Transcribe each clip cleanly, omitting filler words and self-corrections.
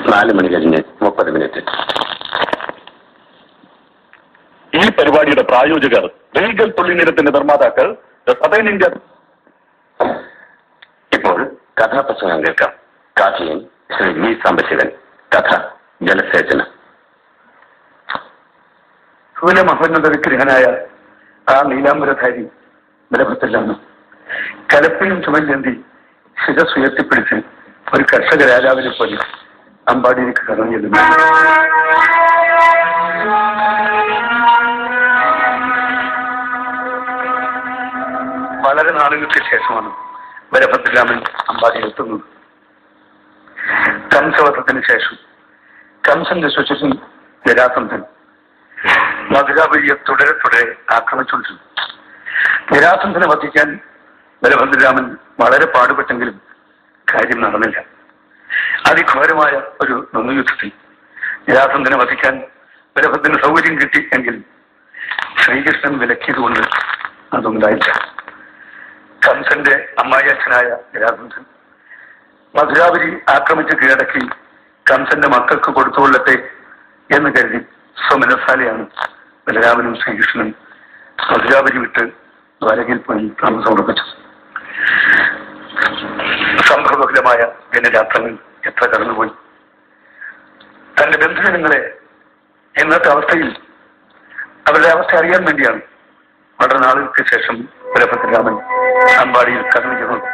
4:30 ഈ പരിപാടിയുടെ പ്രായോജകർ റീഗൽ തുള്ളിനിരത്തിന്റെ നിർമ്മാതാക്കൾ സതേൺ ഇന്ത്യ. ഇപ്പോൾ കഥാപ്രസംഗം കേൾക്കാം. കാഥിയൻ ശ്രീ വി സാംബശിവൻ. കഥ ജലസേചനം. സൂര്യമഹോന്നത വിഗ്രഹനായ ആ നീലാംബരധാരി ബലഭത്തിലാണ് കലപ്പയും ചുമല്ലേന്തി ശിരസ് ഉയർത്തിപ്പിടിച്ച് ഒരു കർഷക രാജാവിനെ പോലെ അമ്പാടിയിലേക്ക് കടന്നു ചെല്ലുന്നു. വളരെ നാളുകൾക്ക് ശേഷമാണ് ബലഭദ്രരാമൻ അമ്പാടിയിലെത്തുന്നത്. കംസവധത്തിന് ശേഷം കംസന്റെ ശുചിൻ ജരാസന്ധൻ മധുരാപുരിയെ തുടരെ ആക്രമിച്ചുകൊണ്ടിരുന്നു. ജരാസന്ധനെ വധിക്കാൻ ബലഭദ്രരാമൻ വളരെ പാടുപെട്ടെങ്കിലും കാര്യം നടന്നില്ല. അതിഘോരമായ ഒരു യുദ്ധത്തിൽ ജരാസന്ധനെ വധിക്കാൻ ബലഭദ്രന് സൗകര്യം കിട്ടി എങ്കിലും ശ്രീകൃഷ്ണൻ വിലക്കിയതുകൊണ്ട് അതുണ്ടായില്ല. കംസന്റെ അമ്മായിയച്ഛനായ ജരാസന്ധൻ മധുരാപുരി ആക്രമിച്ച് കീഴടക്കി കംസന്റെ മക്കൾക്ക് കൊടുത്തുകൊള്ളട്ടെ എന്ന് കരുതി സ്വമനസാലെയാണ് ബലരാമനും ശ്രീകൃഷ്ണനും മധുരാപുരി വിട്ട് ദ്വാരകയിൽ പോയി താമസം ഉറപ്പിച്ചത്. സംഭവബഹുലമായ ദിനരാത്രങ്ങൾ എത്ര കടന്നുപോയി. തന്റെ ബന്ധുജനങ്ങളെ ഇന്നത്തെ അവസ്ഥയിൽ അവരുടെ അവസ്ഥ അറിയാൻ വേണ്ടിയാണ് വളരെ നാളുകൾക്ക് ശേഷം ബലഭദ്രരാമൻ അമ്പാടിയിൽ കടന്നു ചെന്നത്.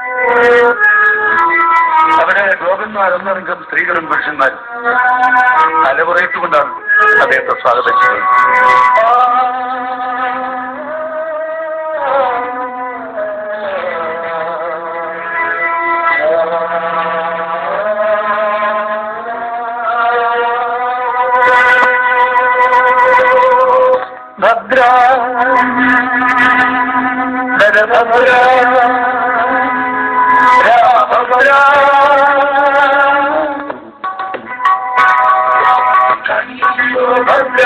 അവിടെ ഗോപന്മാരൊന്നടങ്കം സ്ത്രീകളും പുരുഷന്മാരും അലവുറയിട്ടുകൊണ്ടാണ് അദ്ദേഹത്തെ സ്വാഗതം ചെയ്യുന്നത്. ഭദ്ര ഭദ്ര രാമഭദ്ര ഭദ്ര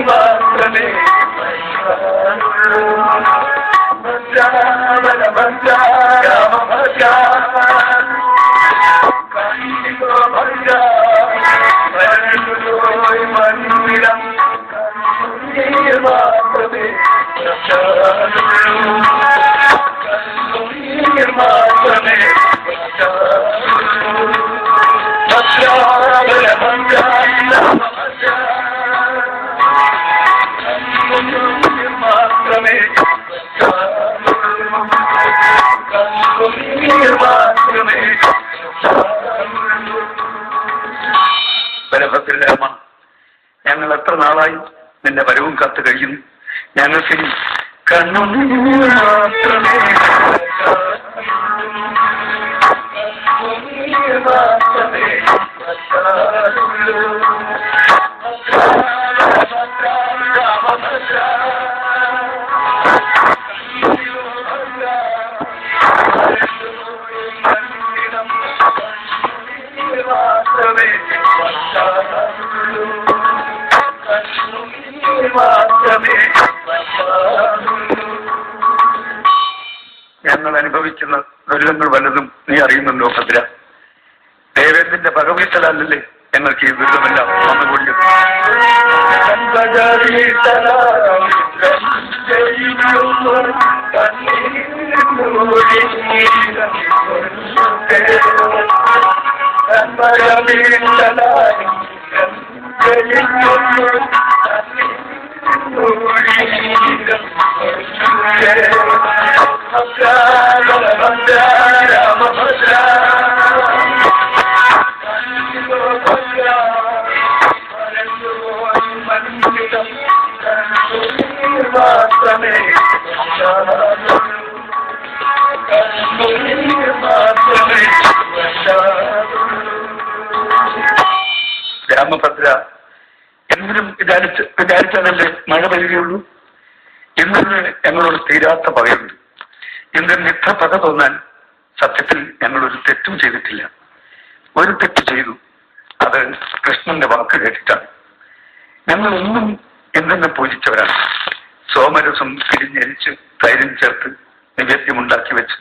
മാത്രമേ ഭദ്ര രാമഭദ്ര മന്ദിരം മാത്രമേ മാത്രമേ മാത്രമേ മാത്രമേ ബലഭദ്രരാമ, ഞങ്ങൾ എത്ര നാളായി നിന്റെ വരവും കാത്തു കഴിയുന്നു. ഞങ്ങൾക്ക് കണ്ണുനീർ മാത്രമേ ഞങ്ങൾ അനുഭവിക്കുന്ന ദുരിതങ്ങൾ വല്ലതും നീ അറിയുന്നുണ്ടോ ഭദ്ര? ദേവേന്ദ്രന്റെ ഭഗവീത്തലല്ലേ ഞങ്ങൾക്ക് ഈ ദുരിതമെല്ലാം വന്നുകൊള്ളും. രാമഭദ്ര, എന്തിനും വിചാരിച്ചാലല്ലേ മഴ പെയ്യുകയുള്ളൂ. ഇന്നിന് ഞങ്ങളോട് തീരാത്ത പകയുണ്ട്. ഇന്ദ്രൻ ഇത്ര പക തോന്നാൻ സത്യത്തിൽ ഞങ്ങളൊരു തെറ്റും ചെയ്തിട്ടില്ല. ഒരു തെറ്റ് ചെയ്തു, അത് കൃഷ്ണന്റെ വാക്ക് കേട്ടിട്ടാണ്. ഞങ്ങൾ ഒന്നും ഇന്ദ്രനെ പൂജിച്ചവരാണ്. സോമരസം പിരിഞ്ഞരിച്ച് തൈരും ചേർത്ത് നിവേദ്യമുണ്ടാക്കി വെച്ച്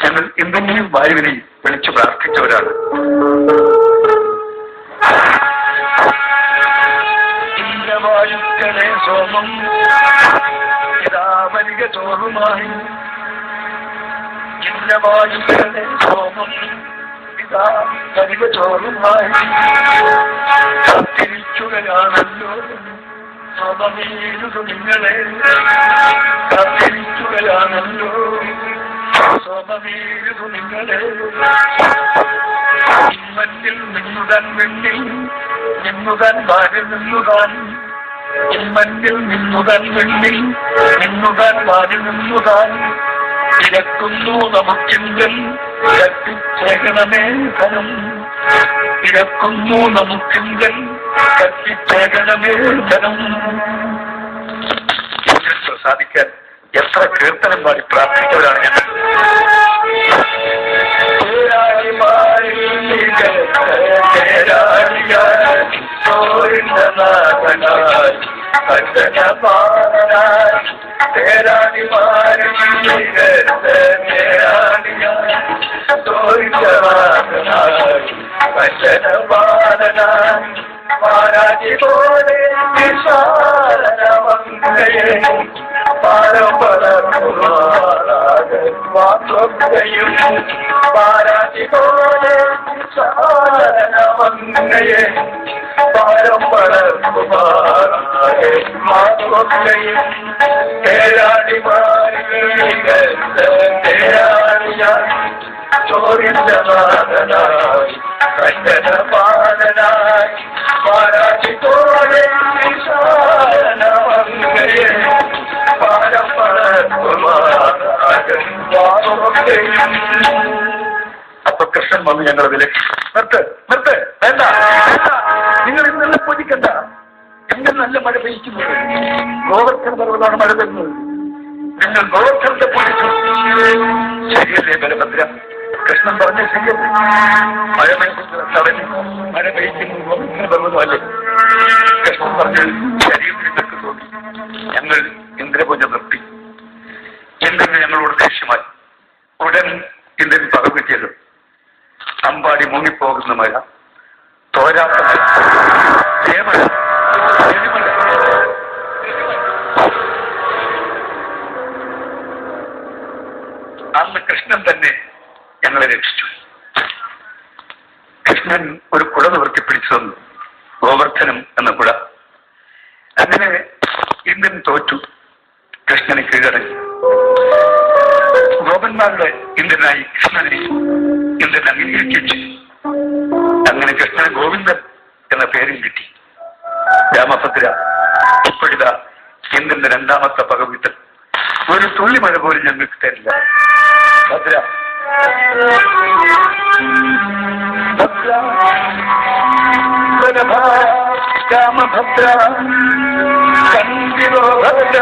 ഞങ്ങൾ എന്തെങ്കിലും വായുവിനെയും വിളിച്ചു പ്രാർത്ഥിച്ചവരാണ്. ഇന്ദ്രവായുക്കളെ സോമം ഇതാ വരിക ചോറുമായി. ഇന്ദ്രവായുക്കളെ സോമം ഇതാ വരിക ചോറുമായി. കാത്തിരിക്കുകയാണല്ലോ സോമമേരുതു നിങ്ങളെ. കാത്തിരിക്കുകയാണല്ലോ സോമമേരുതു നിങ്ങളെ. ഇമ്മന്നിൽ നിന്നുതാൻ വെണ്ണിൽ നിന്നുതാൻ വാരി നിന്നുതാൻ. ഇമ്മന്നിൽ നിന്നുതാൻ വെണ്ണിൽ നിന്നുതാൻ വാരി നിന്നുതാൻ. ഇരക്കുന്നു നമുക്കിന്തൽ കത്തിച്ചേകണമേ ധനം. ഇരക്കുന്നു നമുക്കിന്തൽ കത്തിച്ചേകണമേ ധനം. സാധിക്കാൻ എത്ര കീർത്തനം പാടി പ്രാർത്ഥിച്ചവരാണ് ഞങ്ങൾ. പോലെ പാരമ്പരയും പാരാജിപോലെ സാരണമങ്ങയെ പാരമ്പരയും തേരാടിമാരിയാ ചോരിനാഥനായി കണ്ടനപാലനായി പാരാജിപോലെ സാരണമങ്ങയെ അപ്പൊ കൃഷ്ണൻ വന്ന് ഞങ്ങൾ വിലക്കി. നിർത്ത് നിർത്ത്, വേണ്ട നിങ്ങൾ ഇന്നെല്ലാം പൂജിക്കണ്ട. എങ്ങനെ നല്ല മഴ പെയ്ക്കുന്നത്? ഗോവർദ്ധന പർവ്വതമാണ് മഴ പെയ്യുന്നത്. നിങ്ങൾ ഗോവർദ്ധനത്തെ പൂജിച്ചു. ശരിയല്ലേ ബലഭദ്ര? കൃഷ്ണൻ പറഞ്ഞ ശരിയല്ലേ? മഴ പെയ്യുന്നത് തടഞ്ഞു. മഴ പെയ്യുന്നത് ഗോവർദ്ധന പർവ്വതമല്ലേ? കൃഷ്ണൻ പറഞ്ഞത് ശരിയും നിങ്ങൾക്ക് തോന്നി. ഞങ്ങൾ ഇന്ദ്രപൂജ നിർത്തി. ഇന്ദ്രന് ഞങ്ങളോട് ദേഷ്യമായി. ഉടൻ ഇന്ദ്രൻ പക കിട്ടിയത് അമ്പാടി മുങ്ങിപ്പോകുന്ന മഴ, തോരാത്ത മഴ, അന്ന് കൃഷ്ണൻ തന്നെ ഞങ്ങളെ രക്ഷിച്ചു. കൃഷ്ണൻ ഒരു കുട നിവർത്തിപ്പിടിച്ചു തന്നു, ഗോവർദ്ധനം എന്ന കുട. അങ്ങനെ ഇന്ദ്രൻ തോറ്റു, കൃഷ്ണനെ കീഴടങ്ങി. ഗോപന്മാരുടെ ഇന്ദ്രനായി കൃഷ്ണനെ ഇന്ദ്രൻ അംഗീകരിച്ചു. അങ്ങനെ കൃഷ്ണന് ഗോവിന്ദൻ എന്ന പേരും കിട്ടി. രാമഭദ്ര ഇപ്പോഴിതാ ഇന്ദ്രന്റെ രണ്ടാമത്തെ പകവീട്ടൽ. ഒരു തുള്ളി മഴ പോലും ഞങ്ങൾക്ക് തരില്ല. ഭദ്ര രാമഭദ്ര കണ്ടിരോ ഭദ്ര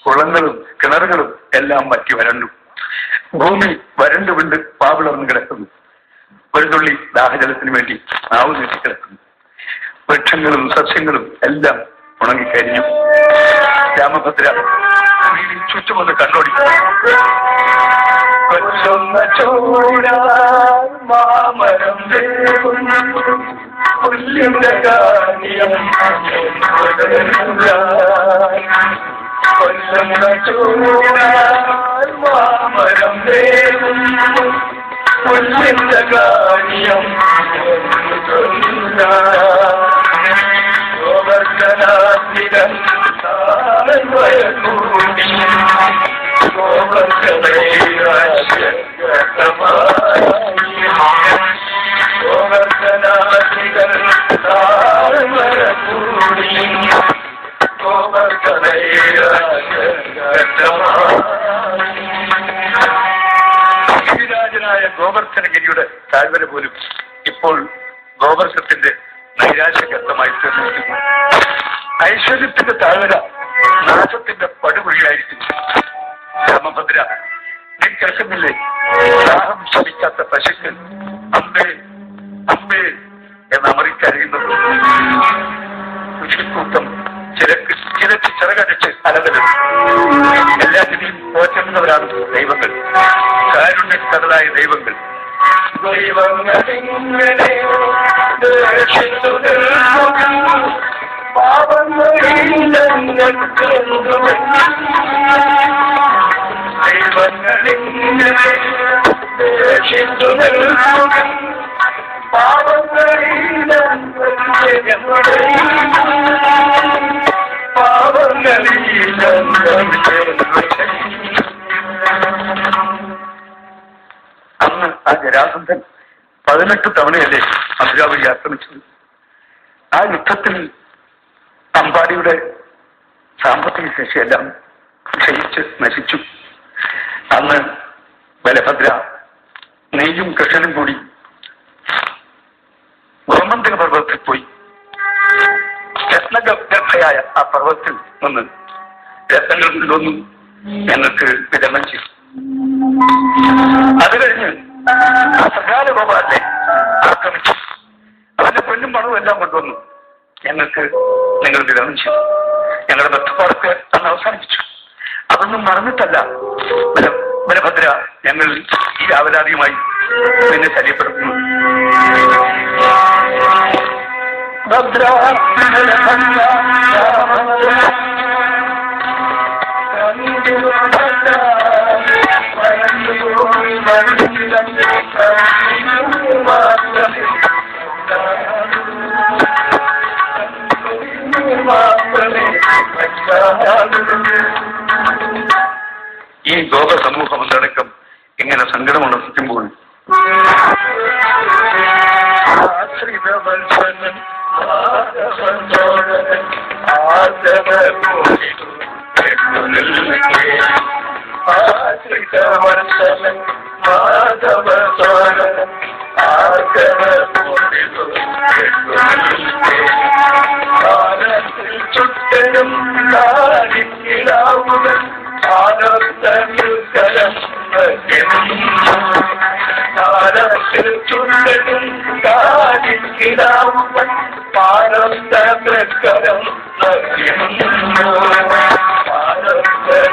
കുളങ്ങളും കിണറുകളും എല്ലാം വറ്റി വരണ്ടു. ഭൂമി വരണ്ടുകൊണ്ട് പാവിളർന്ന് കിടക്കുന്നു. ഒരു തുള്ളി ദാഹജലത്തിന് വേണ്ടി നാവ് നീട്ടി കിടക്കുന്നു. വൃക്ഷങ്ങളും സസ്യങ്ങളും എല്ലാം ഉണങ്ങിക്കരിഞ്ഞു. രാമഭദ്ര ചുറ്റുമൊന്ന് കണ്ണോടി. കൊല്ലുന്ന ചോരാ മാമരം പുല്ലിന്റെ കാര്യം കൊല്ലുന്ന ചോരാ മാമരം പുല്ലിന്റെ കാര്യം ഗോവർദ്ധനാധികൻ കൂടി ഗോവർദ്ധനാധികൻ ഗോവർദ്ധനൈരാജ മഹാനായ ഗോവർദ്ധനഗിരിയുടെ താഴ്വര പോലും ഇപ്പോൾ ഗോവർദ്ധത്തിന്റെ നൈരാശ്യകർത്തമായി തീർന്നിരിക്കുന്നു. ഐശ്വര്യത്തിന്റെ താഴ്വര നാശത്തിന്റെ പടുകുഴിയായിരിക്കുന്നു. രാമഭദ്ര, നീ കേൾക്കുന്നില്ലേ? ദാഹം ശമിക്കാത്ത പശുക്കൾ അമ്പേ അമ്പേ എന്നമറിക്കറിയുന്നത്. കൃഷിക്കൂട്ടം ചിലക്ക് ചിറകടിച്ച് അലകലും എല്ലാത്തിനെയും പോറ്റുന്നവരാണ് ദൈവങ്ങൾ, കാരുണ്യക്കടലായ ദൈവങ്ങൾ. അന്ന് ആ ജരാസന്ധൻ 18 തവണയല്ലേ അമരാവതി ആക്രമിച്ചത്. ആ യുദ്ധത്തിൽ അമ്പാടിയുടെ സാമ്പത്തിക ശേഷിയെല്ലാം ക്ഷയിച്ച് നശിച്ചു. അന്ന് ബലഭദ്ര, നീയും കൃഷ്ണനും കൂടി ഗോമന്തക പർവ്വതത്തിൽ പോയി രത്നഗർഭയായ ആ പർവ്വതത്തിൽ നിന്ന് രത്നങ്ങൾ കൊണ്ടുവന്നു ഞങ്ങൾക്ക് വിതരണം ചെയ്തു. അത് കഴിഞ്ഞ് ആ സകാല ഗോപാലിനെ ആക്രമിച്ചു. അവന്റെ പെണ്ണും പണവും എല്ലാം കൊണ്ടുവന്നു ഞങ്ങൾക്ക് നിങ്ങൾ വിതരണം ചെയ്തു. ഞങ്ങളുടെ ബന്ധപ്പാടൊക്കെ അന്ന് അവസാനിപ്പിച്ചു. അതൊന്നും മറന്നിട്ടല്ല ബലഭദ്ര ഞങ്ങൾ ഈ ആവലാതിയുമായി നിന്നെ ശല്യപ്പെടുത്തുന്നു. ഭദ്ര ഈ ഗോപ സമൂഹം ഒന്നടക്കം ഇങ്ങനെ സങ്കടമുണർത്തിക്കുമ്പോൾ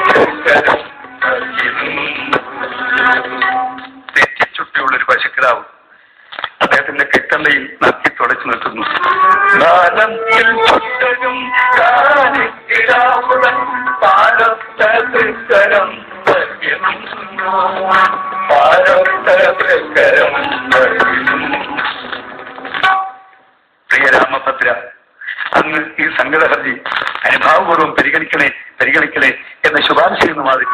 ചുട്ടരും തെറ്റിച്ചുട്ടിയുള്ളൊരു പശുക്കിടാവും അദ്ദേഹത്തിന്റെ കെട്ടണ്ടയിൽ നക്കി തുടച്ചു നിർത്തുന്നു. ചുട്ടരും പ്രിയ രാമഭദ്ര, അങ്ങ് ഈ സങ്കടഹർജി അനുഭാവപൂർവ്വം പരിഗണിക്കണേ എന്ന് ശുപാർശ ചെയ്യുന്ന മാതിരി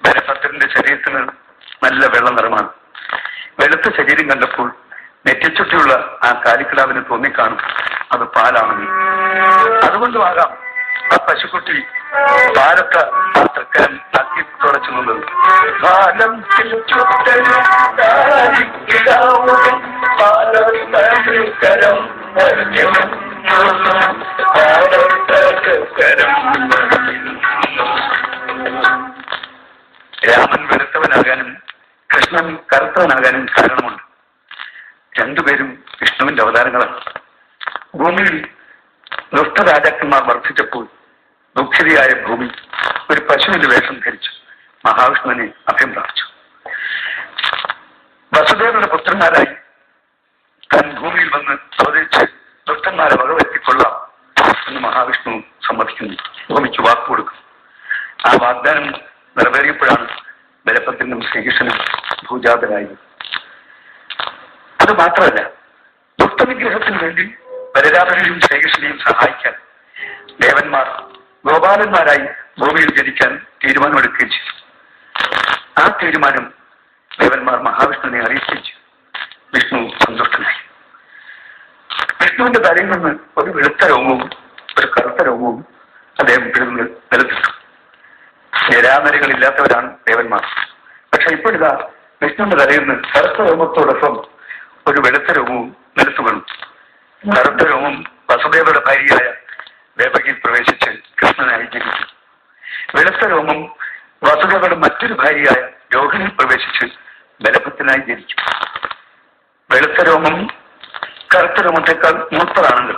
ബലഭദ്രന്റെ ശരീരത്തിന് നല്ല വെള്ള നിറമാണ്. വെളുത്ത ശരീരം കണ്ടപ്പോൾ നെറ്റിച്ചുട്ടിയുള്ള ആ കാലിക്കിടാവിന് തോന്നിക്കാണും അത് പാലാണെന്ന്. അതുകൊണ്ടുമാകാം ആ പശുക്കുട്ടി ഭാരത ആ തൃക്കരം ആക്കി തുടച്ചു നിന്നത്. രാമൻ വെളുത്തവനാകാനും കൃഷ്ണൻ കറുത്തവനാകാനും കാരണമുണ്ട്. രണ്ടുപേരും വിഷ്ണുവിന്റെ അവതാരങ്ങളാണ്. ഭൂമിയിൽ ദുഷ്ടരാജാക്കന്മാർ വർദ്ധിച്ചപ്പോൾ ദുഃഖിതയായ ഭൂമി ഒരു പശുവിന്റെ വേഷം ധരിച്ചു മഹാവിഷ്ണുവിനെ അഭയം പ്രാപിച്ചു. വസുദേവരുടെ പുത്രന്മാരായി താൻ ഭൂമിയിൽ വന്ന് അവതരിച്ച് ദുഷ്ടന്മാരെ വകവരുത്തിക്കൊള്ളാം എന്ന് മഹാവിഷ്ണു സമ്മതിക്കുന്നു. ഭൂമിക്ക് വാക്ക് കൊടുക്കും. ആ വാഗ്ദാനം നിറവേറിയപ്പോഴാണ് ബലഭദ്രനും ശ്രീകൃഷ്ണനും ഭൂജാതനായത്. അത് മാത്രമല്ല, ദുഷ്ടനിഗ്രഹത്തിന് വേണ്ടി ബലരാമനെയും ശ്രീകൃഷ്ണനെയും സഹായിക്കാൻ ദേവന്മാർ ഗോപാലന്മാരായി ഭൂമിയിൽ ജനിക്കാൻ തീരുമാനമെടുക്കുകയും ചെയ്തു. ആ തീരുമാനം ദേവന്മാർ മഹാവിഷ്ണുവിനെ അറിയിച്ചു. വിഷ്ണുവിന്റെ തലയിൽ നിന്ന് ഒരു വെളുത്ത രോമവും ഒരു കറുത്ത രോമവും അദ്ദേഹം പിഴുന്ന് നിലത്തിട്ടു. ജരാനരകളില്ലാത്തവരാണ് ദേവന്മാർ. പക്ഷെ ഇപ്പോഴിതാ വിഷ്ണുവിന്റെ തലയിൽ നിന്ന് കറുത്ത രോമത്തോടൊപ്പം ഒരു വെളുത്ത രോമവും നിലത്തു വീണു. കറുത്ത രോമം വസുദേവരുടെ ഭാര്യയായ ദേവകിയിൽ പ്രവേശിച്ച് കൃഷ്ണനായി ജനിച്ചു. വെളുത്ത രോമം വസുദേവരുടെ മറ്റൊരു ഭാര്യയായ രോഹിണിയിൽ പ്രവേശിച്ച് ബലഭത്തിനായി ജനിച്ചു. വെളുത്ത രോമം കറുത്ത രോമത്തെക്കാൾ മൂത്തതാണെങ്കിൽ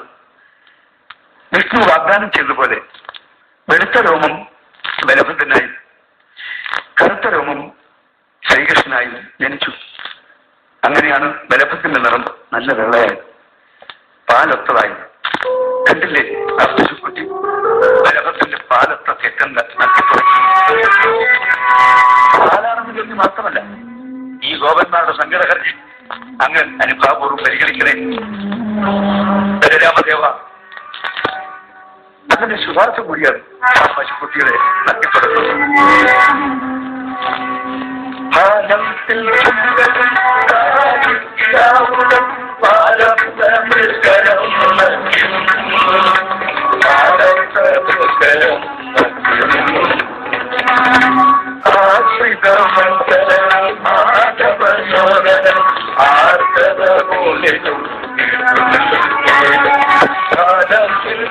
വിഷ്ണു വാഗ്ദാനം ചെയ്തതുപോലെ വെളുത്ത രോമം ബലഭദ്രനായി കറുത്ത രോമം ശ്രീകൃഷ്ണനായി ജനിച്ചു. അങ്ങനെയാണ് ബലഭത്തിന്റെ നിറം നല്ല വെള്ളയായത്, പാലൊത്തതായി. കണ്ടില്ലേ ആ പശുക്കുട്ടി ബലഭത്തിന്റെ പാലൊത്ത തെറ്റണ്ട പാലാണെന്ന് ചൊല്ലി മാത്രമല്ല ഈ ഗോപന്മാരുടെ സങ്കടഹർജി അങ്ങ് അനുഭാവപൂർവ്വം പരിഗണിക്കണേ ബലരാമദേവ. അതിന്റെ ശുപാർശ കൂടിയാണ് ആ പശുക്കുട്ടിയുടെ നട്ടിപ്പുറത്ത്.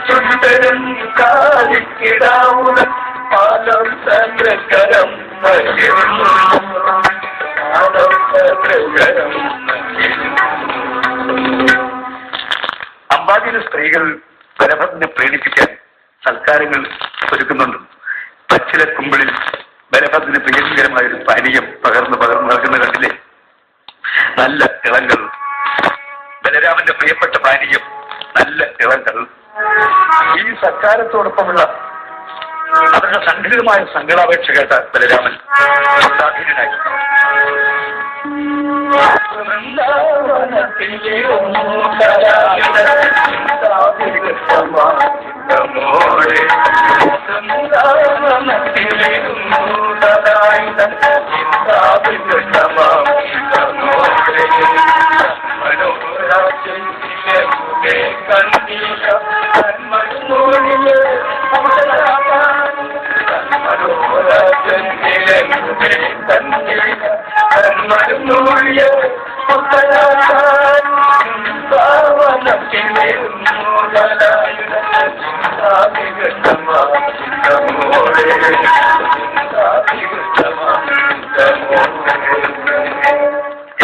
സുന്ദരം കാലിക്കിടാവുന്ന പാലം ചന്ദ്രകരം അമ്പാടിയിലെ സ്ത്രീകൾ ബലഭദ്രനെ പ്രേരിപ്പിക്കാൻ സൽക്കാരങ്ങൾ ഒരുക്കുന്നുണ്ട്. പച്ചില കുമ്പിളിൽ ബലഭദ്രന് പ്രിയങ്കരമായൊരു പാനീയം പകർന്നു നൽകുന്ന കണ്ടില്ലേ? നല്ല ഇളങ്ങൾ. ബലരാമന്റെ പ്രിയപ്പെട്ട പാനീയം നല്ല ഇളങ്ങൾ. ഈ സൽക്കാരത്തോടൊപ്പമുള്ള അവരുടെ സംഘടിതമായ സങ്കടാപേക്ഷ കേട്ട ബലരാമൻ സ്വാധീനനായി.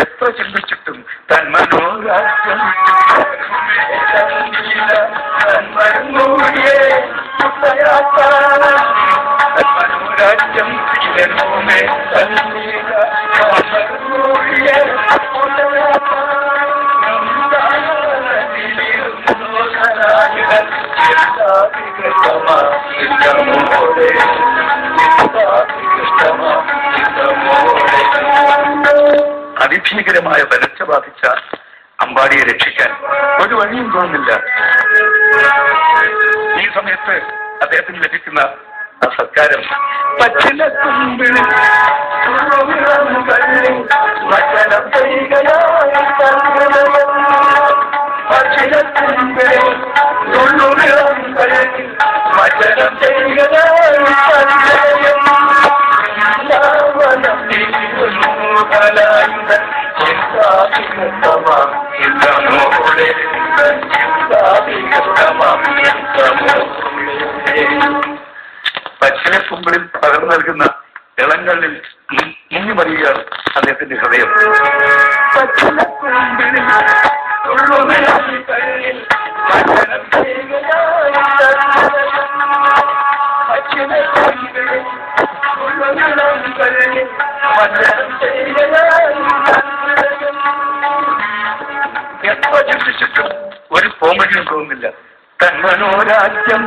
എത്ര ചിന്തിച്ചിട്ടും തന്മനോരാജ്യം മനോരാജ്യം അതിഭീകരമായ വരൾച്ച ബാധിച്ച അമ്പാടിയെ രക്ഷിക്കാൻ ഒരു വഴിയും തോന്നുന്നില്ല. ഈ സമയത്ത് അദ്ദേഹത്തിന് ലഭിക്കുന്ന ആ സത്കാരം പച്ചില കുമ്പിളിൽ പച്ചില കുമ്പിളിൽ പകർന്നു നൽകുന്ന ഇളങ്ങളിൽ മുങ്ങിമറിയുകയാണ് അദ്ദേഹത്തിന്റെ ഹൃദയം. പച്ചില കുമ്പിളിൽ എത്ര ചിന്തിച്ചിട്ടും ഒരു പോമഴിയും തോന്നുന്നില്ല. തന്മനോരാജ്യം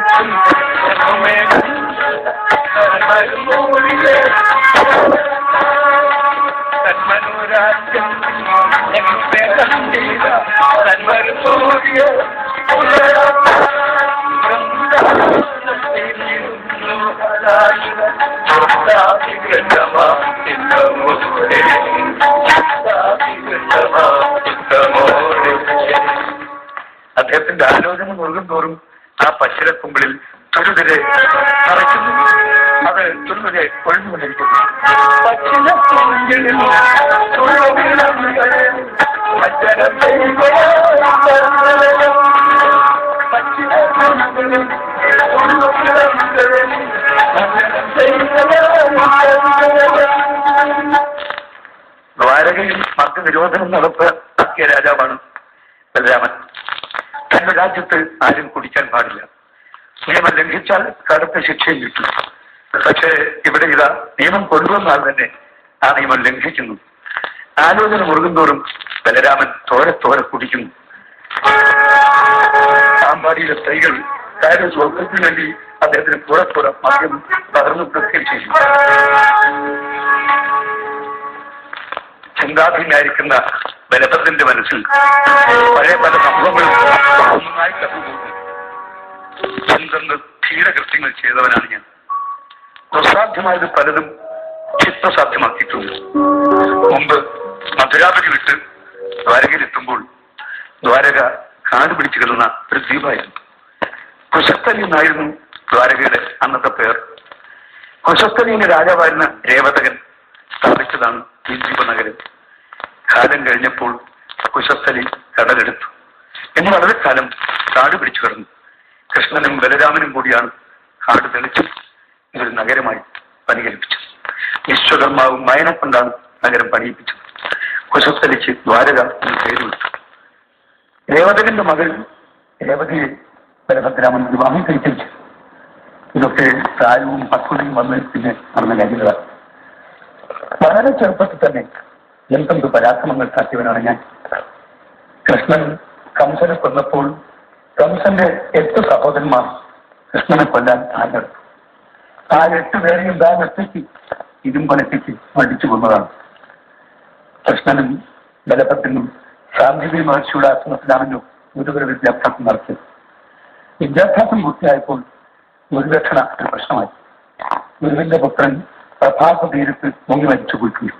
തന്മനോരാജ്യം അദ്ദേഹത്തിന്റെ ആലോചന മുഴുകും തോറും ആ പച്ചിലക്കുമ്പിളിൽ തുരുതിരെ നിറയ്ക്കുന്നു. അത് തുരുതിരെ ഒഴിഞ്ഞുകൊണ്ടിരിക്കുന്നു. ദ്വാരകയിൽ മദ്യനിരോധനം നടപ്പാക്കിയ രാജാവാണ് ബലരാമൻ. തന്റെ രാജ്യത്ത് ആരും കുടിക്കാൻ പാടില്ല. നിയമം ലംഘിച്ചാൽ കടുത്ത ശിക്ഷയും കിട്ടും. പക്ഷേ ഇവിടെ ഇതാ നിയമം കൊണ്ടുവന്നാൽ തന്നെ ആ നിയമം ലംഘിക്കുന്നു. ആലോചന മുറുകുന്തോറും ബലരാമൻ തോരെ കുടിക്കുന്നു. സാമ്പാടിയിലെ സ്ത്രീകൾ കാര്യം സ്വർഗത്തിന് വേണ്ടി അദ്ദേഹത്തിന് പുറ മദ്യം പകർന്നു പ്രത്യേകം ചെയ്യും. ചിന്താധീനായിരിക്കുന്ന ബലഭദ്രന്റെ മനസ്സിൽ പഴയ പല സംഭവങ്ങളും ഒന്നായി കടന്നുപോകുന്നു. എന്തെന്ന് ധീരകൃത്യങ്ങൾ ചെയ്തവനാണ് ഞാൻ. ദുസ്സാധ്യമായത് പലതും ചിത്തസാധ്യമാക്കിയിട്ടുണ്ട്. മുമ്പ് മധുരാപതി വിട്ട് ദ്വാരകയിലെത്തുമ്പോൾ ദ്വാരക കാട് പിടിച്ചു കിടന്ന ഒരു ദ്വീപായിരുന്നു. കുശസ്ഥലി എന്നായിരുന്നു ദ്വാരകയുടെ അന്നത്തെ പേർ. കുശസ്ഥലിയിലെ രാജാവായിരുന്ന രേവതകൻ സ്ഥാപിച്ചതാണ് ഈ ദ്വീപനഗരം. കാലം കഴിഞ്ഞപ്പോൾ കുശസ്ഥലി കടലെടുത്തു. എന്ന് വളരെ കാലം കാട് പിടിച്ചു കിടന്നു. കൃഷ്ണനും ബലരാമനും കൂടിയാണ് കാട് തെളിച്ച് ഇതൊരു നഗരമായി പണികഴിപ്പിച്ചത്. വിശ്വകർമാവും മയനെ കൊണ്ടാണ് നഗരം പണിയിപ്പിച്ചത്. കുശസ്ഥലിച്ച് ദ്വാരക എന്ന് പേര് വിട്ടു. രേവതകന്റെ മകൾ രേവതിയെ ബലഭദ്രാമൻ വിവാഹം കഴിച്ചു. ഇതൊക്കെ പ്രായവും പക്വതയും വന്ന് പിന്നെ നടന്ന കാര്യങ്ങളാണ്. വളരെ ചെറുപ്പത്തിൽ തന്നെ എന്തെന്ത് പരാക്രമങ്ങൾ കാട്ടിയവനാണ് ഞാൻ. കൃഷ്ണൻ കംസനെ കൊന്നപ്പോൾ കംസന്റെ 8 സഹോദരന്മാർ കൃഷ്ണനെ കൊല്ലാൻ ആഞ്ഞെടുത്തു. ആ 8 പേരെയും ഒറ്റയ്ക്ക് ഇരുമ്പനത്തേക്ക് മടിച്ചു കൊന്നതാണ്. കൃഷ്ണനും ബലഭദ്രനും ശാന്തിവി മഹർഷിയുടെ ആശ്രമത്തിലാണല്ലോ ഗുരുകുല വിദ്യാഭ്യാസം നടത്തിയത്. വിദ്യാഭ്യാസം പൂർത്തിയായപ്പോൾ ഗുരുദക്ഷിണ ഒരു പ്രശ്നമായി. ഗുരുവിന്റെ പുത്രൻ പ്രഭാത തീരത്ത് മുങ്ങി മരിച്ചു പോയിട്ടുണ്ട്.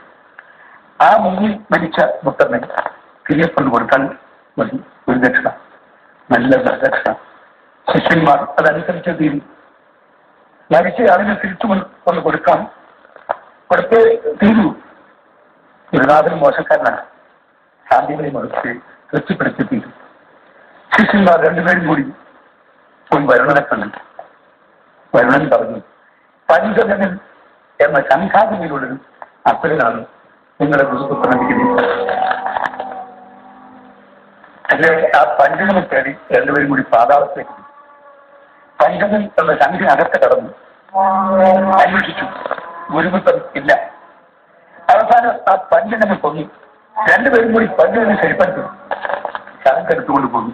ആ മുങ്ങി മരിച്ച പുത്രനെ തിരികെ കൊണ്ട് കൊടുക്കാൻ മതി ഗുരുദക്ഷിണ, നല്ല ദക്ഷിണ. ശിഷ്യന്മാർ അതനുസരിച്ച് തീരും. മരിച്ച ആളിനെ തിരിച്ചു കൊണ്ട് കൊടുക്കാം, കൊടുത്തേ തീരൂ. ഗുരുനാഥൻ മോശക്കാരനാണ്. ശാന്തികളെ മറിച്ച് തൃപ്തിപ്പെടുത്തി തീരും. ശിഷ്യന്മാർ രണ്ടുപേരും കൂടി പോയി വരുണനെ കണ്ടു. വരുണൻ പറഞ്ഞു, പഞ്ചജനൻ എന്ന ശംഖാദിയിലുള്ളൊരു അപ്പനാണ് നിങ്ങളുടെ ഗുരുപുത്രനിരിക്കുന്നത്. അല്ലെ ആ പഞ്ചജനെ തേടി രണ്ടുപേരും കൂടി പാതാളത്തിലേക്ക്. പഞ്ചജൻ എന്ന ശംഖിനകത്ത് കടന്നു അന്വേഷിച്ചു. ഗുരുപുത്രൻ ഇല്ല. അവസാനം ആ പഞ്ചജനെ കൊന്നു. രണ്ടുപേരും കൂടി പഞ്ചജനെ ശരിപ്പെടുത്തി ശംഖ് എടുത്തുകൊണ്ട് പോന്നു.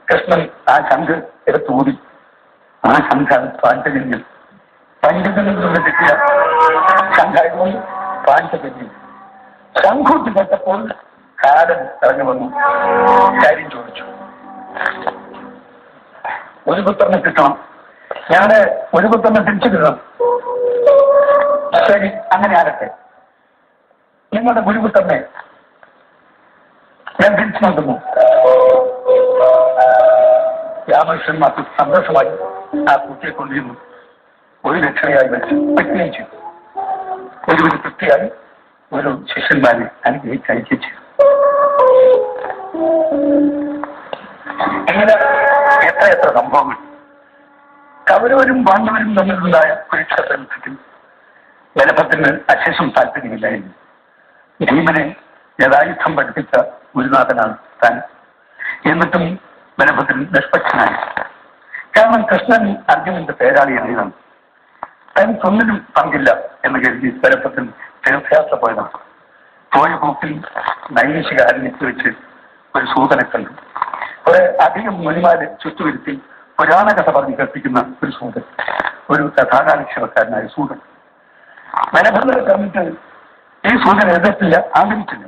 കൃഷ്ണൻ ആ ശംഖ് എടുത്തൂടി. ആ ശംഖാണ് പാഞ്ചജന്യം. പഞ്ചജനിൽ നിന്ന് കിട്ടിയ ശംഖായതുകൊണ്ട് പാഞ്ചജന്യം. ശംഖൂട്ടി കേട്ടപ്പോൾ കാലൻ ഇറങ്ങി വന്നു. കാര്യം ചോദിച്ചു, ഒരു പുത്രനെ കിട്ടണം, ഞാന് ഒരു പുത്രനെ തിരിച്ചു കിട്ടണം. ശരി, അങ്ങനെ ആകട്ടെ. നിങ്ങളുടെ ഗുരുപുത്രനെ ഞാൻ തിരിച്ചു നോക്കുന്നു. രാമകൃഷ്ണന്മാർക്ക് സന്തോഷമായി ആ കുട്ടിയെ കൊണ്ടിരുന്നു. ഒരു രക്ഷയായി വെക്കുകയും ചെയ്തു. ഒരു തൃപ്തിയായി ഒരു ശിഷ്യന്മാരെ അനുഗ്രഹിച്ച് അയച്ചു. ഇങ്ങനെ എത്ര സംഭവങ്ങൾ. കൗരവരും പാണ്ഡവരും തമ്മിലുണ്ടായ കുരുക്ഷേത്രത്തിൽ ബലഭദ്രന് അശേഷം താല്പര്യമില്ലായിരുന്നു. ഭീമനെ യഥായുദ്ധം പഠിപ്പിച്ച ഗുരുനാഥനാണ് താൻ. എന്നിട്ടും ബലഭദ്രൻ നിഷ്പക്ഷനായി. കാരണം കൃഷ്ണൻ അർജുനന്റെ പേരാളിയായതാണ്. താൻ ഒന്നിനും പങ്കില്ല എന്ന് കരുതി ബലഭദ്രൻ തീർത്ഥയാത്ര പോയതാണ്. പോയ പോക്കിൽ നൈമിഷിക അരണ്യത്ത് വെച്ച് ഒരു സൂതനെ കണ്ടു. കുറെ അധികം മുനിമാരെ ചുറ്റുവരുത്തി പുരാണ കഥ പറഞ്ഞ് കേൾപ്പിക്കുന്ന ഒരു സൂതൻ, ഒരു കഥാകാലക്ഷേപക്കാരനായ സൂതൻ. ബലഭദ്രനെ കണ്ടിട്ട് ഈ സൂതൻ എതിർത്തില്ല, ആദരിച്ചില്ല.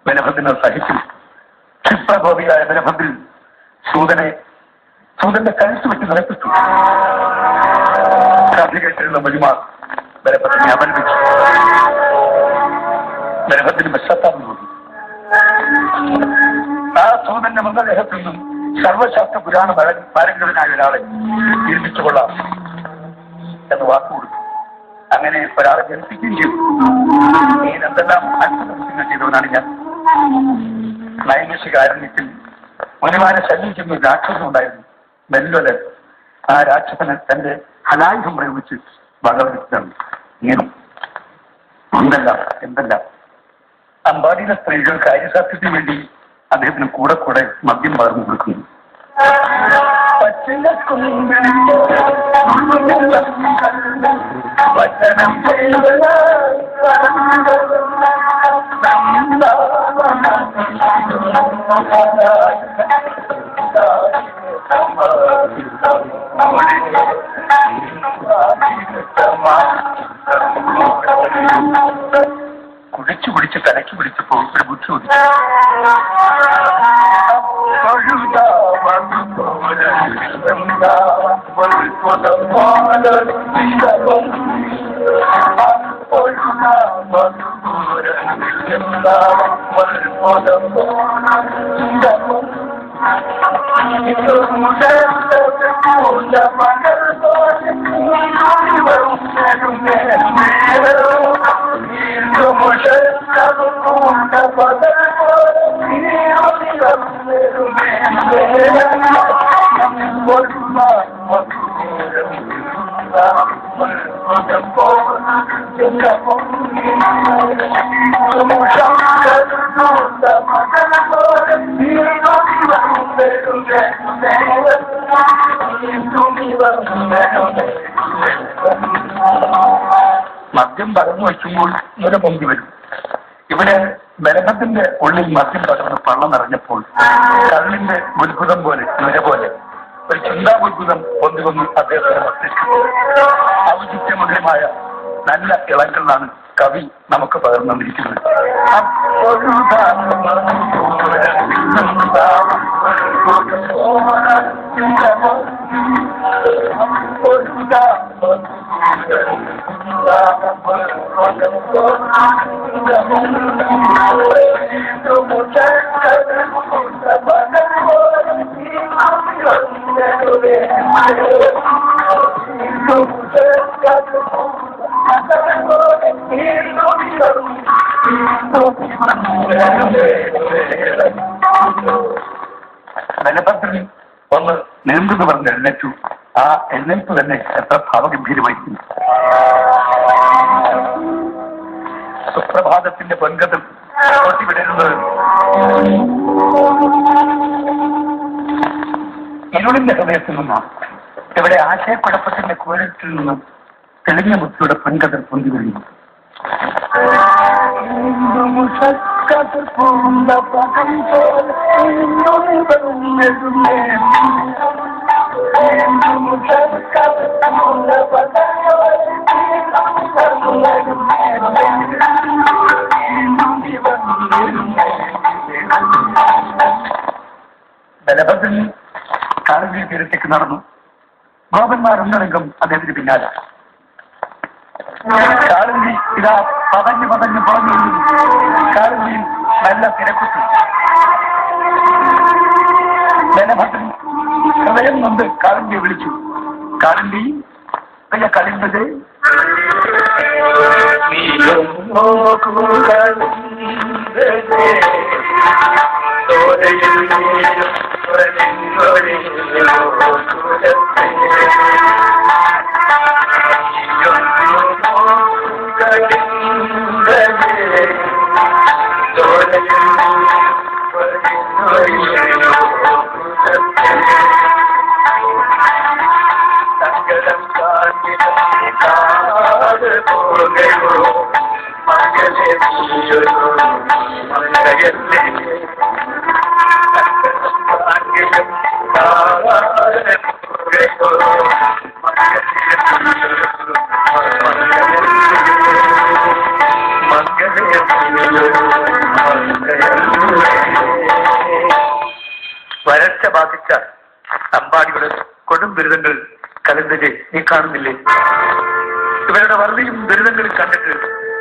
ബലഭദ്രനെ സഹിച്ചില്ല. ക്ഷിപ്രകോപിയായ ബലഭദ്രൻ സൂതന്റെ കഴുത്ത് വെച്ച് നിലപ്പിച്ചു. കഥ കേട്ടിരുന്ന മുനിമാർ ബലഭദ്രനെ അപലപിച്ചു. ബലഭദ്രന് പശ്ചാത്താപം തോന്നി. ആ സൂതന്റെ മൃതദേഹത്തിൽ നിന്നും സർവശാസ്ത്ര പുരാണ പാരംഗതനായ ഒരാളെ ജീവിച്ചുകൊള്ളാം എന്ന് വാക്കുകൊടുത്തു. അങ്ങനെ ഒരാളെ ജനിപ്പിക്കുകയും ചെയ്തു. എന്തെല്ലാം അത്ഭുതങ്ങൾ ചെയ്തവനാണ് ഞാൻ. നൈമിഷികാരണ്യത്തിൽ മുനിമാരെ ശല്യം ചെയ്യുന്ന ഒരു രാക്ഷസൻ ഉണ്ടായിരുന്നു, മെല്ലൊല്. ആ രാക്ഷസന് തന്റെ ഹലായുധം പ്രയോഗിച്ച് ഭഗവത്താണ്. ഇങ്ങനെ എന്തെല്ലാം അമ്പാടിയിലെ സ്ത്രീകൾ കാര്യസാധ്യത്തിന് വേണ്ടി അദ്ദേഹത്തിന് കൂടെ കൂടെ മദ്യം പകർന്നു കൊടുക്കുന്നു. കുടിച്ചു തലയ്ക്ക് പിടിച്ചപ്പോൾ ഒരു ബുദ്ധി ഒതുക്കി. മദ്യം പകർന്നു വയ്ക്കുമ്പോൾ ഇവരെ പൊങ്കി വരും. ഇവിടെ ബലഭത്തിന്റെ ഉള്ളിൽ മദ്യം പകർന്ന് പള്ളം നിറഞ്ഞപ്പോൾ കള്ളിന്റെ ബുദ്ഭുതം പോലെ നുര പോലെ ഒരു ചിന്താബുദ്ഭുതം പൊന്തി വന്നു അദ്ദേഹത്തിന്റെ മസ്തിഷ്കത്തിൽ. ഔചിത്യമധുരമായ നല്ല ഇളങ്ങളാണ് കവി നമുക്ക് പകർന്നു വന്നിരിക്കുന്നത്. ബലഭദ്രൻ ഒന്ന് നീണ്ടെന്ന് പറഞ്ഞ് എഴുന്നേറ്റു. ആ എഴുന്നേൽപ്പ് തന്നെ എത്ര ഭാവഗംഭീരമായിരിക്കുന്നു. സുപ്രഭാതത്തിന്റെ പൊൻകഥം വിടരുന്നത് ഇരുളിന്റെ ഹൃദയത്തിൽ നിന്നാണ്. ഇവിടെ ആശയക്കുഴപ്പത്തിന്റെ കുഴലിൽ നിന്നും തെളിഞ്ഞ ബുദ്ധിയുടെ പൊൻകഥൽ പൊന്തി വരുന്നു. ബലഭദ്രൻ കാളിന്തി തീരത്തേക്ക് നടന്നു. ഗോപന്മാർ ഒന്നടങ്കം അദ്ദേഹത്തിന് പിന്നാലെ. കാളിന്തി ഇതാ പതഞ്ഞു പുറഞ്ഞു. കാളിന്തിയിൽ നല്ല തിരക്കുത്തു. ബലഭദ്രൻ ഹൃദയം നൊന്ത് കാളിന്തിയെ വിളിച്ചു. കാളിന്തി കളിമ്പത് വരൾച്ച ബാധിച്ച അമ്പാടിയുടെ കൊടും ദുരിതങ്ങൾ കലന്തരെ നീ കാണുന്നില്ലേ? ഇവരുടെ വറുതിയും ദുരിതങ്ങളും കണ്ടിട്ട്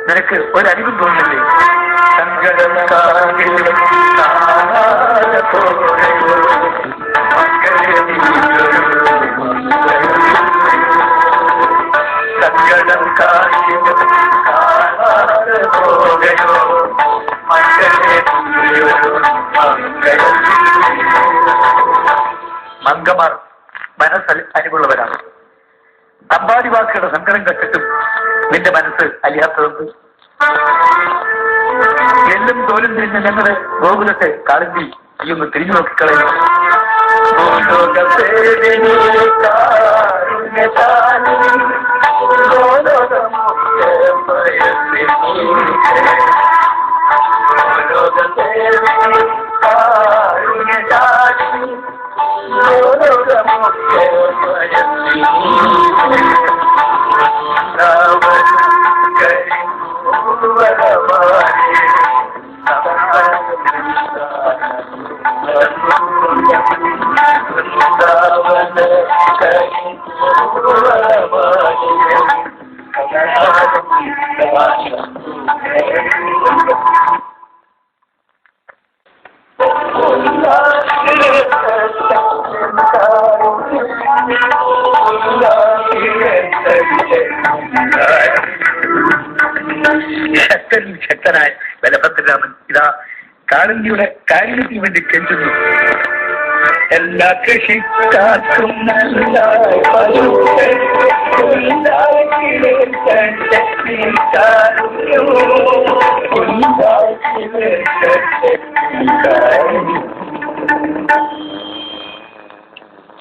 നിനക്ക് ഒരറിവും തോന്നില്ലേ? സങ്കടം മംഗമാർ മനസ്സ് അരിവുള്ളവരാണ്. അമ്പാടി വാക്കുകളുടെ സങ്കടം കണ്ടിട്ടും നിന്റെ മനസ്സ് അലിയാത്തതുണ്ട്. എല്ലും തോലും തിരിഞ്ഞ് ഞങ്ങളുടെ ഗോകുലത്തെ കാളിന്തി ഈ ഒന്ന് തിരിഞ്ഞു നോക്കിക്കളയും. ശക്തനായ ബലഭദ്രരാമൻ ഇതാ കാളിന്തിയുടെ കാരുണ്യത്തിന് വേണ്ടി കെഞ്ചുന്നു. എല്ലാ കൃഷിക്കാർക്കും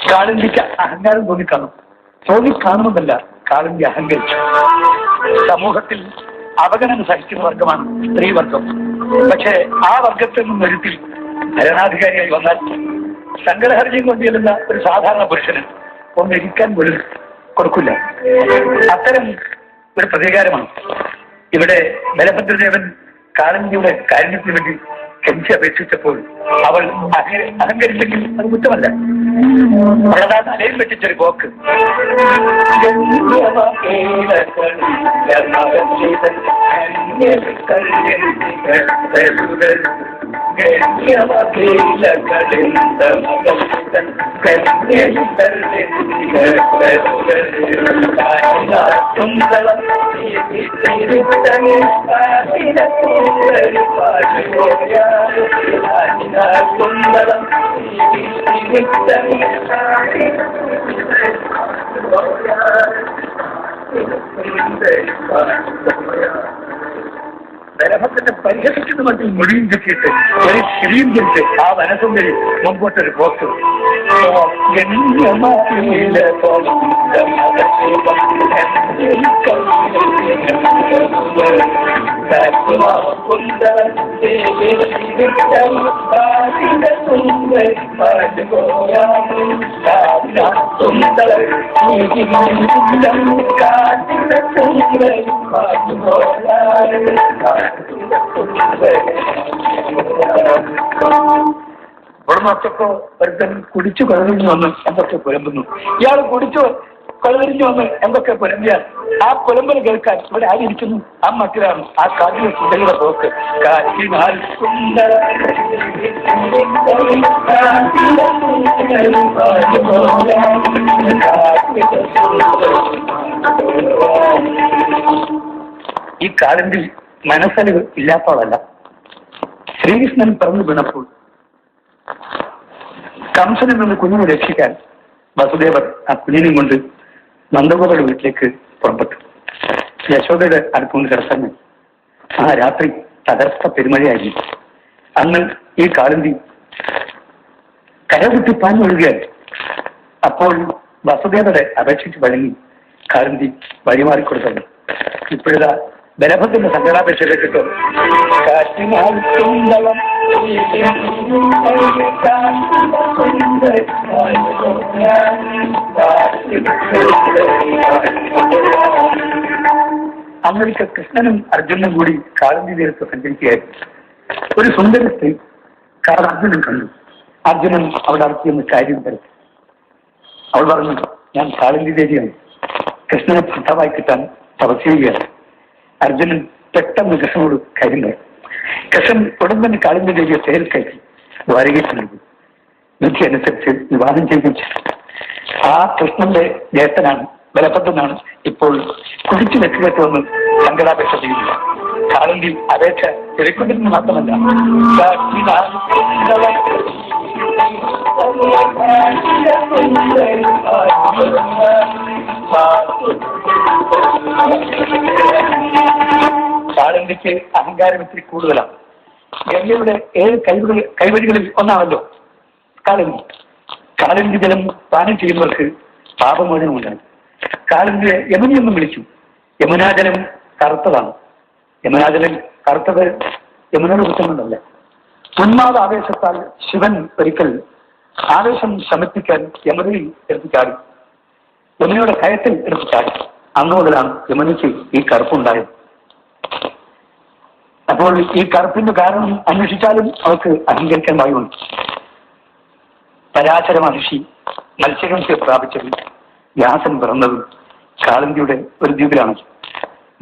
കാളിന്തിക്ക് അഹങ്കാരം തോന്നിക്കാണുന്നതല്ല, കാളിന്തി അഹങ്കരിച്ചു. സമൂഹത്തിൽ അവഗണന സഹിക്കുന്ന വർഗമാണ് സ്ത്രീവർഗം. പക്ഷേ ആ വർഗത്തിൽ നിന്നും ഒരുത്തിൽ ഭരണാധികാരിയായി വന്നാൽ സങ്കടഹർജ്യം കൊണ്ടുചെല്ലുന്ന ഒരു സാധാരണ പുരുഷന് ഒന്നിരിക്കാൻ പോലും കൊടുക്കില്ല. അത്തരം ഒരു പ്രതികാരമാണ് ഇവിടെ ബലഭദ്രദേവൻ കാളിന്തിയുടെ കാരുണ്യത്തിന് വേണ്ടി കെഞ്ചി അപേക്ഷിച്ചപ്പോൾ അവൾ അഹങ്കരിച്ചെങ്കിൽ അത് കുറ്റമല്ല. അവളതാ തലയിൽ വെട്ടിച്ചൊരു പോക്ക്. ബലഭദ്രനെ പരിഹസിക്കുന്ന മട്ടിൽ മുടിയും ചുറ്റിയിട്ട് ഒരു കിളിയും ചുറ്റ് ആ മനസ്സുണ്ടരി മുമ്പോട്ടൊരു പോക്ക്. ഇവിടെ നോക്കപ്പോ ഒരുത്തൻ കുടിച്ചു കൊലതിരിഞ്ഞു വന്ന് എന്തൊക്കെ പുലമ്പുന്നു. ഇയാൾ കുടിച്ചു കൊലതിരിഞ്ഞു വന്ന് എന്തൊക്കെ പുലമ്പിയാൽ ആ പുലമ്പൽ കേൾക്കാൻ ഇവിടെ ആരിയിരിക്കുന്നു? ആ മട്ടിലാണ് ആ കാറ്റിലെ സുന്ദരിയുടെ പോക്ക്. കാറ്റിനാൽ ഈ കാളിന്തി മനസ്സലിവ് ഇല്ലാത്തവളല്ല. ശ്രീകൃഷ്ണൻ പിറന്നു വീണപ്പോൾ കംസനിൽ നിന്ന് കുഞ്ഞിനെ രക്ഷിക്കാൻ വസുദേവർ ആ കുഞ്ഞിനെയും കൊണ്ട് നന്ദഗോപയുടെ വീട്ടിലേക്ക് പുറപ്പെട്ടു. യശോദയുടെ അടുത്തുകൊണ്ട് കിടന്നു. ആ രാത്രി തകർത്ത പെരുമഴയായിരുന്നു. അന്ന് ഈ കാളിന്തി കരകുത്തി പാഞ്ഞൊഴുകിയാൽ അപ്പോൾ വസുദേവരെ അപേക്ഷിച്ച് വഴങ്ങി കാളിന്തി വഴിമാറിക്കൊടുത്തത്. ഇപ്പോഴിതാ ബലഭദ്രന്റെ സങ്കടാപേക്ഷ കേട്ടിട്ട് അന്നൊരിക്കൽ കൃഷ്ണനും അർജുനനും കൂടി കാളിന്തി തീരത്ത് സഞ്ചരിക്കുകയായിരുന്നു. ഒരു സുന്ദര സ്ത്രീ അർജുനൻ കണ്ടു. അർജുനൻ അവിടെ അടുത്തിയെന്ന് കാര്യം തരത്തി. അവൾ പറഞ്ഞു, ഞാൻ കാളിന്തി ദേവിയാണ്, കൃഷ്ണനെ ഭർത്താവായി കിട്ടാൻ തപസ് ചെയ്യുകയാണ്. അർജുനൻ പെട്ടെന്ന് കൃഷ്ണനോട് കാര്യം പറയും. കൃഷ്ണൻ ഉടൻ തന്നെ കാളിന്തി ദേവിയെ തേരിൽ കയറ്റി ദ്വാരകയിൽ കൊണ്ടുപോയി വിധി അനുസരിച്ച് വിവാഹം ചെയ്യിച്ചു. ആ കൃഷ്ണന്റെ ജ്യേഷ്ഠനാണ് ബലഭദ്രനാണ് ഇപ്പോൾ കുടിച്ചു വെച്ചുകെട്ടുവന്ന് സങ്കടാപേക്ഷ ചെയ്യുന്നത്. കാളന്തി അപേക്ഷ ചെറിക്കൊണ്ടിരുന്നു മാത്രമല്ല കാളന്തിക്ക് അഹങ്കാരം ഇത്തിരി കൂടുതലാണ്. ഗംഗയുടെ 7 കൈവഴികളിൽ ഒന്നാണല്ലോ കാളന്തി. കാളന്തി ജലം പാനം ചെയ്യുന്നവർക്ക് പാപമോചനമുണ്ടായി. കാളന്തിയെ യമുനയെന്നും വിളിച്ചു. യമുനാജലം കറുത്തതാണ്. യമുനാജലം കറുത്തത് യമുനയുടെ കുറ്റമൊന്നുമല്ല. ഉന്മാദ ആവേശത്താൽ ശിവൻ ഒരിക്കൽ ആവേശം ശമിപ്പിക്കാൻ യമുനയിൽ എടുത്തു ചാടി. യമുനയുടെ കയത്തിൽ എടുത്തു ചാടി. അന്നു മുതലാണ് യമുനയ്ക്ക് ഈ കറുപ്പുണ്ടായത്. അപ്പോൾ ഈ കറുപ്പിന്റെ കാരണം അന്വേഷിച്ചാലും അവർക്ക് അംഗീകരിക്കാൻ വായുണ്ട്. പരാശര മഹർഷി മത്സ്യകംസയെ പ്രാപിച്ചത് വ്യാസൻ പിറന്നതും കാളന്തിയുടെ ഒരു ദ്വീപിലാണ്.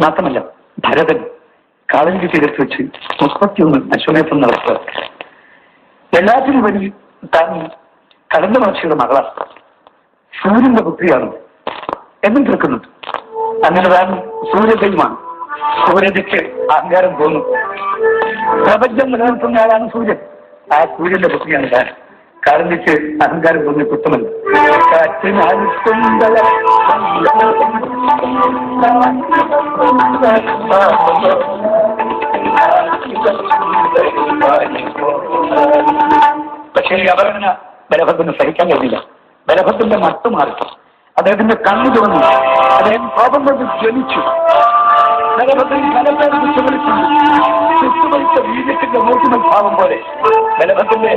മാത്രമല്ല ഭരതൻ കാളന്തി തീരത്ത് വെച്ച് 31 അശ്വമേധം നടത്തുക. എല്ലാത്തിനും വഴി താൻ കടന്ന മഹർഷിയുടെ മകളാണ്, സൂര്യന്റെ പുത്രിയാണ് എന്നും കേൾക്കുന്നുണ്ട്. അങ്ങനെ താൻ സൂര്യദൈവമാണ്. സൂര്യതയ്ക്ക് അഹങ്കാരം തോന്നും. പ്രപഞ്ചം നിലനിർത്തുന്നയാളാണ് സൂര്യൻ. ആ സൂര്യന്റെ പുത്രിയാണ് താൻ. കാളന്തിക്ക് അഹങ്കാരം തോന്നിയ കുറ്റമല്ല. പക്ഷേ ഈ അവഗണന ബലഭദ്രന് സഹിക്കാൻ കഴിഞ്ഞില്ല. ബലഭദ്രന്റെ മട്ടു മാറി. അദ്ദേഹത്തിന്റെ കണ്ണു തുറന്നു. അദ്ദേഹം കോപം കൊണ്ട് ജ്വലിച്ചു. ബലഭദ്രൻ ബലഭദ്രൻ ചുറ്റുമരിച്ച വീര്യത്തിന്റെ മൂർത്തിമൽ ഭാവം പോലെ ബലഭദ്രന്റെ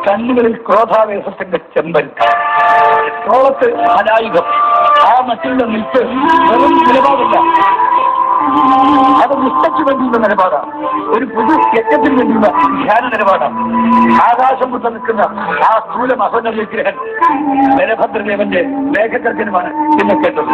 കണ്ണുകളിൽ ക്രോധാവേശത്തിന്റെ ചെമ്പൻ, തോളത്ത് അനായുധം. ആ മറ്റുള്ള നിൽപ്പ് വെറും നിലപാടില്ല, അത് നിഷ്ഠയ്ക്ക് വേണ്ടിയുള്ള നിലപാടാണ്. ഒരു പൊതു യജ്ഞത്തിന് വേണ്ടിയുള്ള ധ്യാന നിലപാടാണ്. ആകാശം കൊണ്ട് നിൽക്കുന്ന ആ സ്ഥൂല മഹോന്നത വിഗ്രഹൻ ബലഭദ്രദേവന്റെ മേഘകർജനമാണ് ഇന്ന് കേട്ടത്.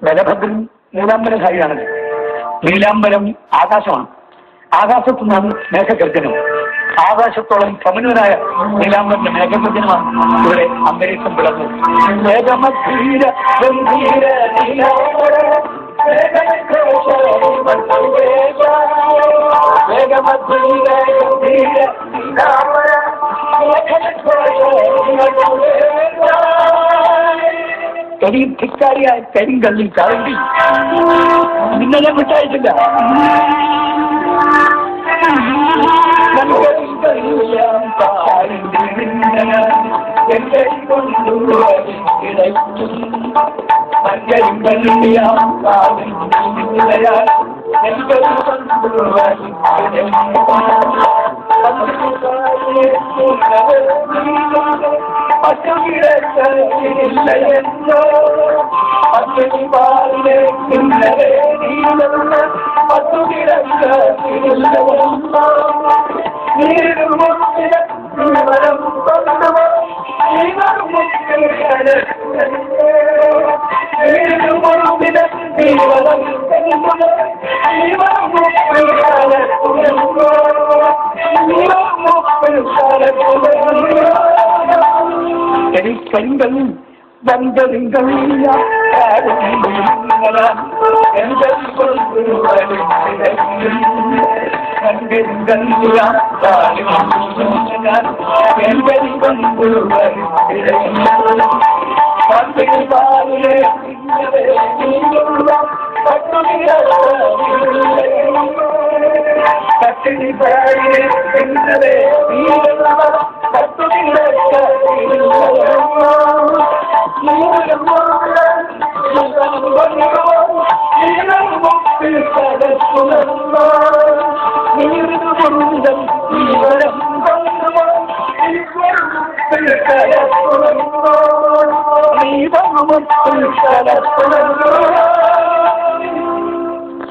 ബലഭദ്രൻ നീലാംബരധാരിയാണ്. നീലാംബരം ആകാശമാണ്. ആകാശത്തു നിന്നാണ് മേഘഗർജനം. ആകാശത്തോളം സമന്വനായ നീലാംബരന്റെ മേഘഗർജനമാണ് ഇവിടെ അന്തരീക്ഷം പിളർന്നു. മേഘമധീര ഗംഭീര നീലാംബര ധിക്കാരിയായ കരിങ്കല്ലിൽ കാളന്തി നിന്നെ വിട്ടയച്ചില്ല. കരിങ്കല്ലിൽ വന്തരിങ്കല്ലിയ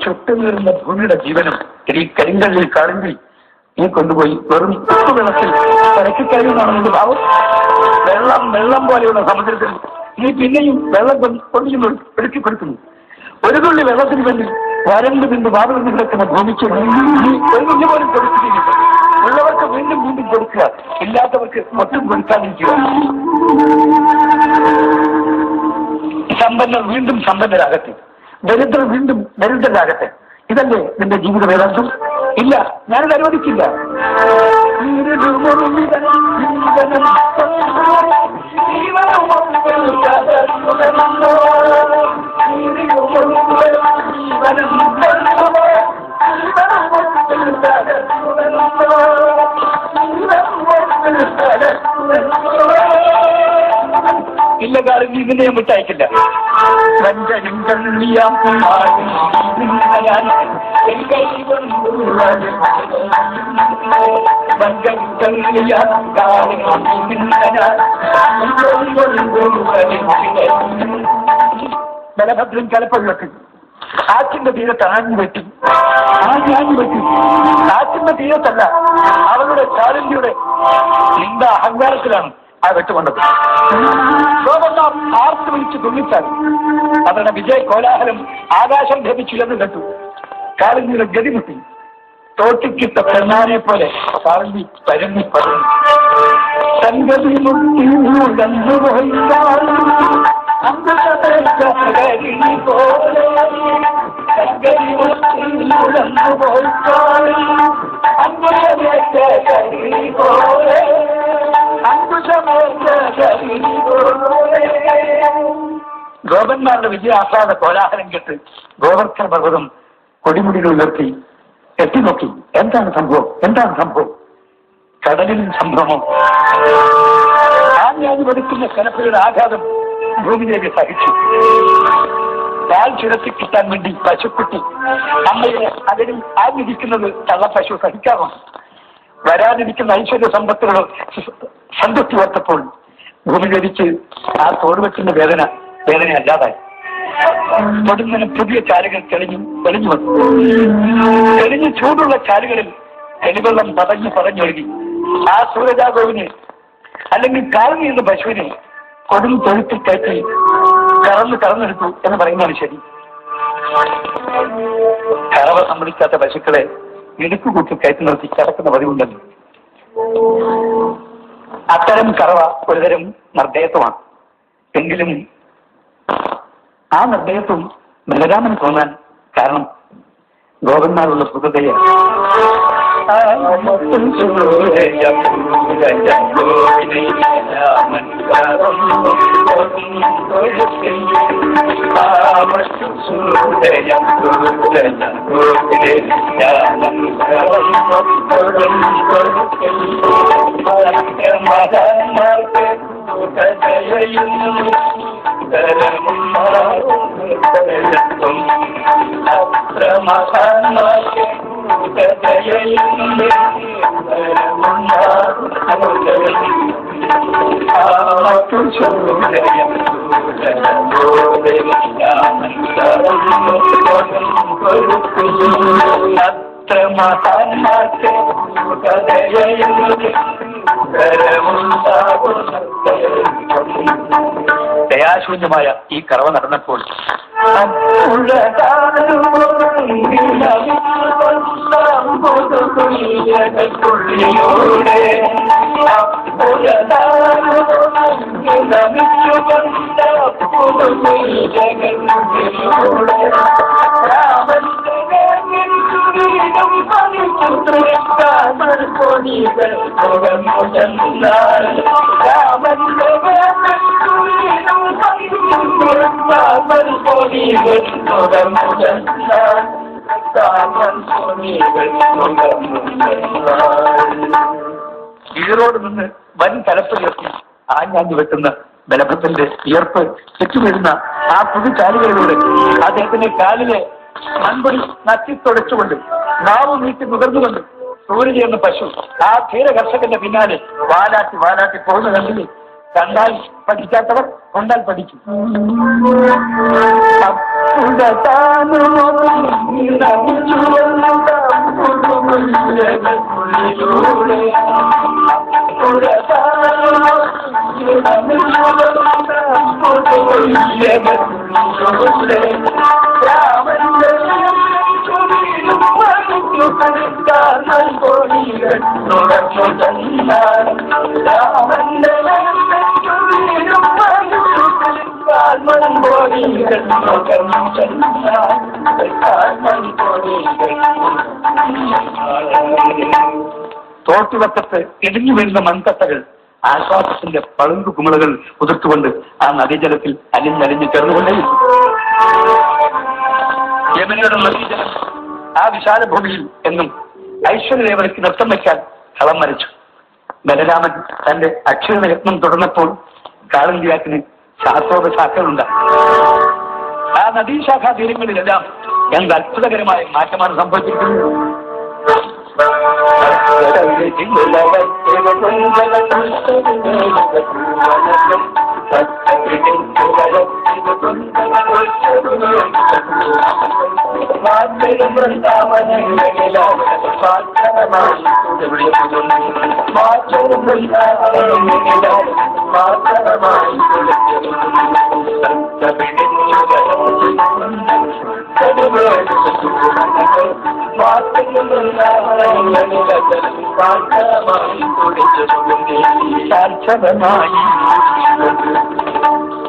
ചുട്ടുനീറുന്ന ഭൂമിയുടെ ജീവനം ഈ കരിങ്കല്ലിൽ കാളിങ്കിൽ നീ കൊണ്ടുപോയി വെറും വെള്ളത്തിൽ കരയ്ക്ക് കഴിയുന്നതാണ് ഭാവം. വെള്ളം പോലെയുള്ള സമുദ്രത്തിൽ നീ പിന്നെയും വെള്ളം കൊണ്ടിരുന്നു എടുക്കി കൊടുക്കുന്നു. ഒരു തുള്ളി വെള്ളത്തിന് വേണ്ടി വരണ്ട് നിന്ന് വാതിൽ കിടക്കുന്ന ഭൂമിക്ക് നീ ഒരു തുള്ളി പോലും കൊടുക്കുകയില്ല. ഉള്ളവർക്ക് വീണ്ടും വീണ്ടും കൊടുക്കുക, ഇല്ലാത്തവർക്ക് ഒട്ടും കൊടുക്കാതിരിക്കുക. സമ്പന്നർ വീണ്ടും സമ്പന്നരാകട്ടെ, ദരിദ്രർ വീണ്ടും ദരിദ്രരാകട്ടെ. ഇതല്ലേ നിന്റെ ജീവിത വേദാന്തം? ഇല്ല, ഞാനത് അനുവദിക്കില്ല. ഇല്ല, കാര്യം ഇതിനെ ഞാൻ വിട്ടയക്കില്ല. ബലഭദ്രൻ കലപ്പുള്ളക്ക് കാറ്റിന്റെ തീരത്ത് ആഞ്ഞു വെട്ടി. കാറ്റിന്റെ തീരത്തല്ല, അവളുടെ ചാരന്തിയുടെ ലിംഗ അഹങ്കാരത്തിലാണ് ആ വെട്ടുകൊണ്ടത്. ഗോപന്മാർ ആർത്ത് വിളിച്ച് തുള്ളിച്ചാൽ അവരുടെ വിജയ കോലാഹലം ആകാശം ധരിച്ചില്ലെന്ന് കണ്ടു. കാളിന്തിയുടെ ഗതിമുട്ടി തോട്ടിക്കിട്ട പെണ്ണാനെ പോലെ കാളിന്തി പരന്നി പറഞ്ഞു. സംഗതി മുട്ടി ഉടന്നു പോയിക്കാൾ ഗോപന്മാരുടെ വിജയാഹ്ലാദ കോലാഹലം കേട്ട് ഗോവർദ്ധന പർവ്വതം കൊടിമുടികൾ ഉയർത്തി എത്തിനോക്കി. എന്താണ് സംഭവം? കടലിലും സംഭവം. ആഞ്ഞാഞ്ഞു കൊടുക്കുന്ന കലപ്പയുടെ ആഘാതം ഭൂമിയിലേക്ക് സഹിച്ചു. പാൽ ചുരത്തി കിട്ടാൻ വേണ്ടി പശുക്കുട്ടി അമ്മയെ അതിൽ ആഞ്ഞിരിക്കുന്നത് തള്ളപ്പശു സഹിക്കാമോ? വരാതിരിക്കുന്ന ഐശ്വര്യ സമ്പത്തുകളോ സന്തുഷ്ടി ഓർത്തപ്പോൾ ഭൂമി ധരിച്ച് ആ തോടുവെക്കുന്ന വേദന അല്ലാതായി. തൊടുന്നതിന് പുതിയ ചാലുകൾ തെളിഞ്ഞു വന്നു. തെളിഞ്ഞ് ചൂടുള്ള ചാലുകളിൽ തെളിവെള്ളം പതഞ്ഞൊഴുകി. ആ സൂരജാഗോവിന് അല്ലെങ്കിൽ കാലം എന്ന പശുവിനെ കൊടും തൊഴുത്തിൽ കയറ്റി കറന്നെടുത്തു എന്ന് പറയുന്നതാണ് ശരി. കറവ സമ്മതിക്കാത്ത പശുക്കളെ ഇടുക്കുകൂട്ടി കയറ്റി നിർത്തി കിടക്കുന്ന പതിവുണ്ടല്ലോ. അത്തരം കറവ ഒരുതരം നിർദ്ദയത്വമാണ്. എങ്കിലും ആ നിർദ്ദയത്വം ബലരാമന് തോന്നാൻ കാരണം ഗോപന്മാരുള്ള സുഖതയെ ദയാശൂന്യമായ ഈ കറവ നടന്നപ്പോൾ ഈറോട് നിന്ന് വൻ തലപ്പുയർത്തി ആഞ്ഞാഞ്ഞു വെട്ടുന്ന ബലഭത്തിന്റെ വിയർപ്പ് ചുറ്റുവരുന്ന ആ പുതുചാലുകളിലൂടെ അദ്ദേഹത്തിന്റെ കാലിലെ മൺപൊടി നച്ചിത്തൊടച്ചുകൊണ്ട് നാവ് നീട്ടി നുകർന്നുകൊണ്ട് സൂര്യൻ എന്ന പശു ആ ധീര കർഷകന്റെ പിന്നാലെ വാലാട്ടി വാലാട്ടി പോകുന്ന കണ്ടില്ലേ? കണ്ടാൽ പഠിക്കാത്തവർ കൊണ്ടാൽ പഠിക്കും. തോട്ടുവക്കത്ത് ഇടിഞ്ഞു വീഴുന്ന മൺകട്ടകൾ ആശ്വാസത്തിന്റെ പളുങ്കു കുമിളകൾ ഉതിർത്തുകൊണ്ട് ആ നദീജലത്തിൽ അലിഞ്ഞലിഞ്ഞ് ചേർന്നുകൊണ്ടേയിരുന്നു. യമനിയുടെ നദീജലം ആ വിശാല ഭൂമിയിൽ എന്നും ഐശ്വര്യദേവതയ്ക്ക് നൃത്തം വയ്ക്കാൻ കളം വരച്ചു. ബലരാമൻ തന്റെ അക്ഷര യത്നം തുടർന്നപ്പോൾ കാളന്തിയാക്കിന് ശാസ്ത്രോപശാഖകളുണ്ടായി. ആ നദീശാഖാ തീരങ്ങളിലെല്ലാം എന്ത് അത്ഭുതകരമായ മാറ്റമാണ് സംഭവിച്ചിരിക്കുന്നത്.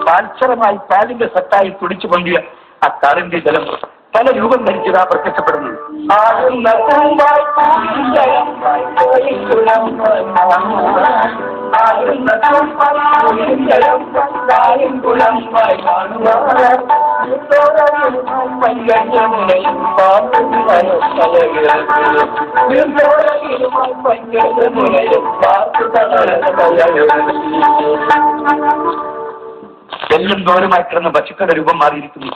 പാൽച്ചരമായി പാലിന്റെ സത്തായി തുടിച്ചു പൊന്തിയ ആ കാളിന്റെ ജലം പല രൂപം ധരിച്ചതാ പ്രത്യക്ഷപ്പെടുന്നു. എല്ലും ദൂരമായി കിടന്ന പശുക്കളുടെ രൂപം മാറിയിരിക്കുന്നു.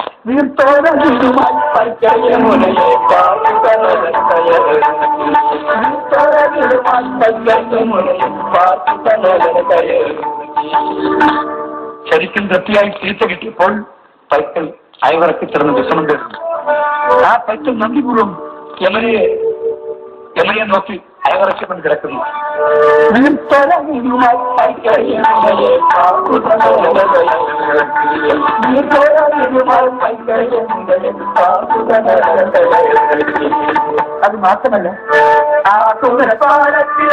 ശരിക്കും തൃപ്തിയായി തീർച്ച കിട്ടിയപ്പോൾ പൈക്കൽ അയവിറക്കി കിടന്ന് വിഷമുണ്ട്. ആ പൈക്കൽ നന്ദിപൂർവ്വം യമനയെ നോക്കി അയവിറക്കിക്കൊണ്ട് കിടക്കുന്നു. അത് മാത്രമല്ല, ആ തുകരപാലത്തിൽ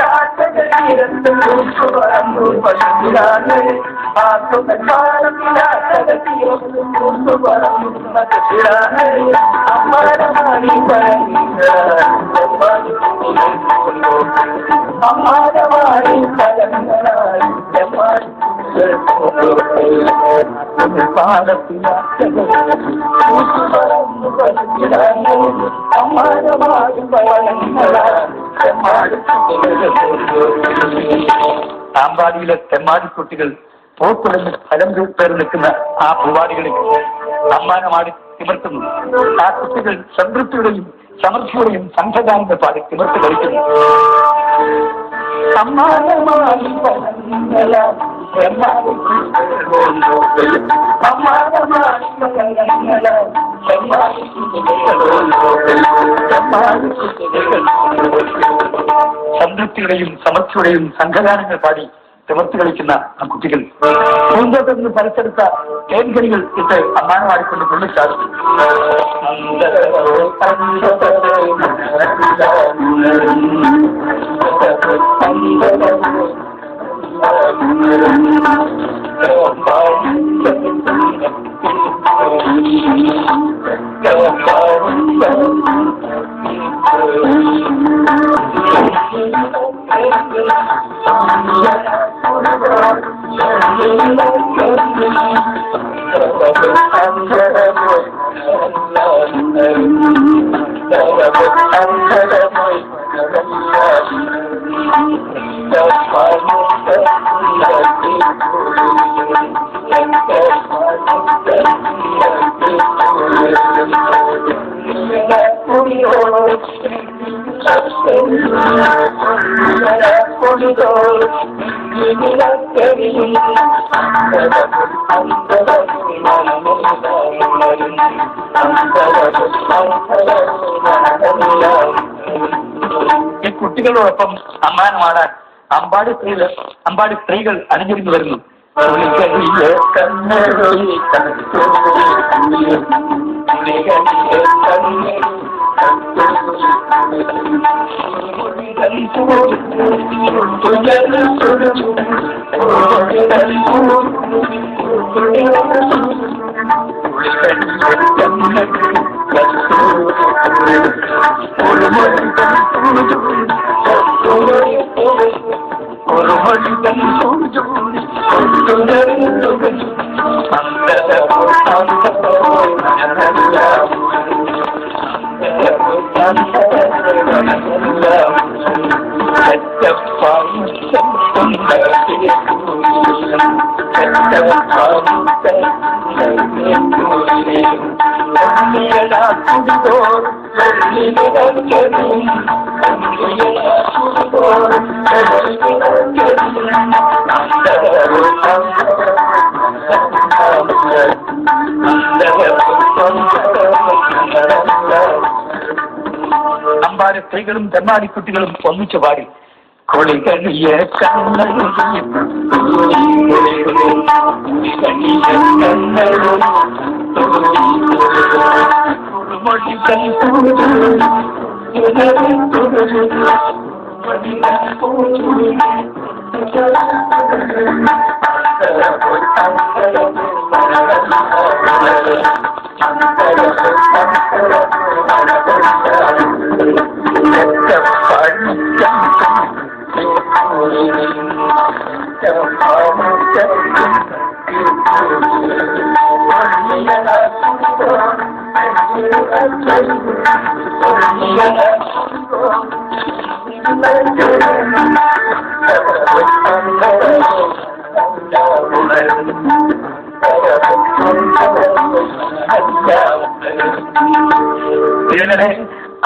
താമ്പാടിയിലെ തെമ്മാടിക്കുട്ടികൾ പൂക്കുടഞ്ഞ് ഫലം പേർ നിൽക്കുന്ന ആ പൂവാടികളിൽ സമ്മാനമാടി തിമിർത്തുന്നു. ആ കുട്ടികൾ സംതൃപ്തിയുടെയും സമൃദ്ധിയുടെയും സംഘഗാനങ്ങൾ പാടി തിമിർത്ത് കളിക്കുന്നു. സംതൃപ്തിയുടെയും സമൃദ്ധിയുടെയും സംഘഗാനങ്ങൾ പാടി തിമിർത്ത് കളിക്കുന്ന ആ കുട്ടികൾ പൂന്തോട്ടത്തിൽ നിന്ന് പറിച്ചെടുത്ത തേൻകനികൾ ഇട്ട് അമ്മാനമാടിക്കൊണ്ട് തുള്ളിച്ചാടുന്നു. ഈ കുട്ടികളോടൊപ്പം അമ്മാനമാടാൻ അമ്പാടി സ്ത്രീകൾ അണിഞ്ഞിരുന്നു വരുന്നു. അമ്പാടി സ്ത്രീകളും തെമ്മാടി കുട്ടികളും ഒന്നിച്ചു പാടി കൊളികളിയ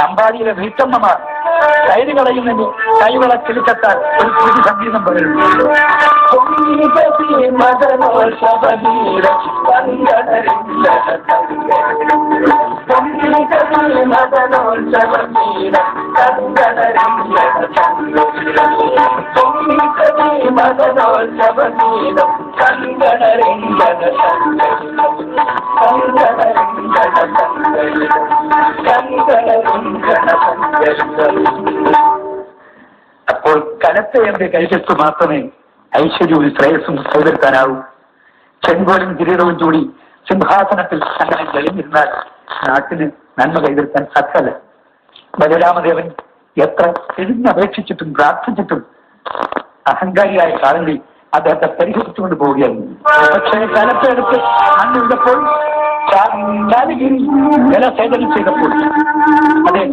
അമ്പാടിയിലെ വീട്ടമ്മമാർ കൈകളയിൽ നിന്ന് കൈകള കിളിച്ചത്താൽ ഒരു പുതിയ സംഗീതം പറയുന്നു. അപ്പോൾ കലത്തയന്റെ കൈകൾക്ക് മാത്രമേ ഐശ്വര്യവും ശ്രേയസ്സും കൈവരുത്താനാവൂ. ചെങ്കോലും കിരീടവും ചൂടി സിംഹാസനത്തിൽ അങ്ങനെ തെളിഞ്ഞിരുന്നാൽ നാട്ടിന് നന്മ കൈവരുത്താൻ സാധ്യമല്ല. ബലരാമദേവൻ എത്ര തിരിഞ്ഞപേക്ഷിച്ചിട്ടും പ്രാർത്ഥിച്ചിട്ടും അഹങ്കാരിയായ കാളന്തി അദ്ദേഹത്തെ പരിഹരിച്ചുകൊണ്ട് പോവുകയായിരുന്നു. പക്ഷേ കലത്തെടുത്ത് അന്നിരുന്നപ്പോൾ കാലിഗിരി ജലസേചനം ചെയ്തപ്പോൾ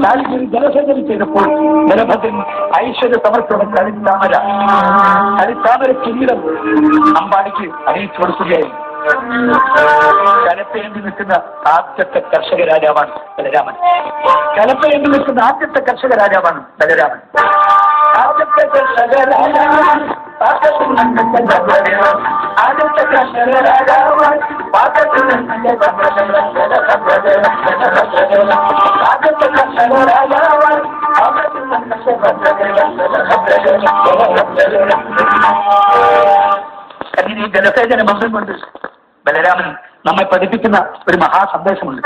കാലിഗിരി ജലസേചനം ചെയ്തപ്പോൾ ബലഭദ്രൻ ഐശ്വര്യ സമർപ്പണം കളിത്താമര കിരീടം അമ്പാടിക്ക് അറിയിച്ചു കൊടുക്കുകയായിരുന്നു. കലപ്പയേണ്ടി നിൽക്കുന്ന ആദ്യത്തെ കർഷക രാജാവാണ് ബലരാമൻ. കലപ്പയേണ്ടി നിൽക്കുന്ന ആദ്യത്തെ കർഷക രാജാവാണ് ബലരാമൻ. ആദ്യത്തെ കർഷക രാജാവാൻ ആദ്യത്തെ കർഷക രാജാവാൻ ആദ്യത്തെ കർഷക രാജാവാൻ അങ്ങനെ ജലസേചന ബന്ധം കൊണ്ട് ബലരാമൻ നമ്മെ പഠിപ്പിക്കുന്ന ഒരു മഹാസന്ദേശമുണ്ട്.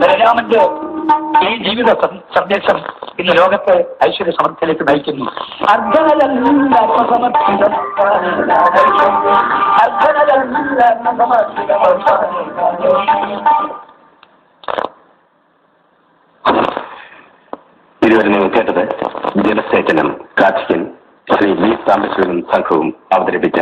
ബലരാമന്റെ ഈ ജീവിത സന്ദേശം ഇന്ന് ലോകത്തെ ഐശ്വര്യ സമൃദ്ധിയിലേക്ക് നയിക്കുന്നു. ഇതുവരെ നിങ്ങൾ കേട്ടത് ജനസേചനം കാർത്തികൻ ശ്രീ വി സാംബശിവനും സംഘവും അവതരിപ്പിച്ച